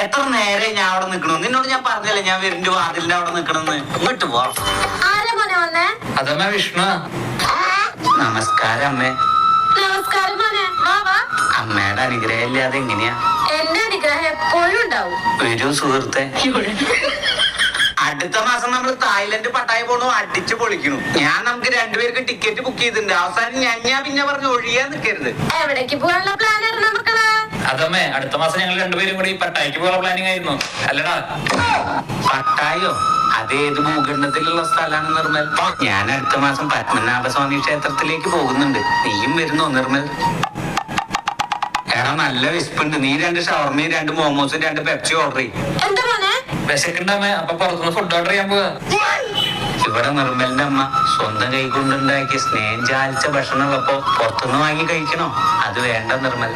എത്ര നേരെ ഞാൻ അവിടെ നിക്കണു? നിന്നോട് ഞാൻ പറഞ്ഞല്ലേ ഞാൻ വീടിന്റെ വാതിലിന്റെ അവിടെ നിക്കണെന്ന്. ഇങ്ങോട്ട് പോ. അതമ്മ വിഷ്ണു. നമസ്കാരം അമ്മേ. നമസ്കാരം മോനെ. അമ്മയുടെ അനുഗ്രഹം ഇല്ലാതെ എങ്ങനെയാ? എന്റെ അനുഗ്രഹം എപ്പോഴും ഉണ്ടാവും. വരൂ സുഹൃത്തെ. അടുത്ത മാസം നമ്മൾ തായ്ലൻഡ് പട്ടായ പോണു, അടിച്ചു പൊളിക്കണു. നമുക്ക് രണ്ടുപേർക്ക് ടിക്കറ്റ് ബുക്ക് ചെയ്തിട്ടുണ്ട്. അവസാനം ഞാൻ പിന്നെ പറഞ്ഞു ഒഴിയാൻ നിൽക്കരുത്. എവിടേക്ക് പോകാനുള്ള പ്ലാൻ ആയിരുന്നു മക്കളെ? അതമ്മേ അടുത്ത മാസം ഞങ്ങൾ രണ്ടുപേരും കൂടി പട്ടായ്ക്ക് പോകാൻ പ്ലാനിങ് ആയിരുന്നു. അല്ലടാ പട്ടായോ? അതേത് ഭൂഖണ്ഡത്തിലുള്ള സ്ഥലമാണ് നിർമ്മൽ? ഞാൻ അടുത്ത മാസം പത്മനാഭസ്വാമി ക്ഷേത്രത്തിലേക്ക് പോകുന്നുണ്ട്. നീയും വരുന്നോ നിർമ്മൽ? എടാ നല്ല വിശപ്പുണ്ട്. നീ 2 ഷവർമയും 2 മോമോസും 2 പെപ്സി ഓർഡർ ചെയ്യും. എന്താ മോനെ? വിശക്കുണ്ടമ്മേ. അപ്പൊ പുറത്തുനിന്ന് ഫുഡ് ഓർഡർ ചെയ്യാൻ പോവാ. ഇവിടെ നിർമ്മലിന്റെ അമ്മ സ്വന്തം കൈകൊണ്ടുണ്ടാക്കിയ സ്നേഹം ചാലിച്ച ഭക്ഷണം ഉള്ളപ്പോ പുറത്തുനിന്ന് വാങ്ങി കഴിക്കണോ? അത് വേണ്ട നിർമ്മൽ.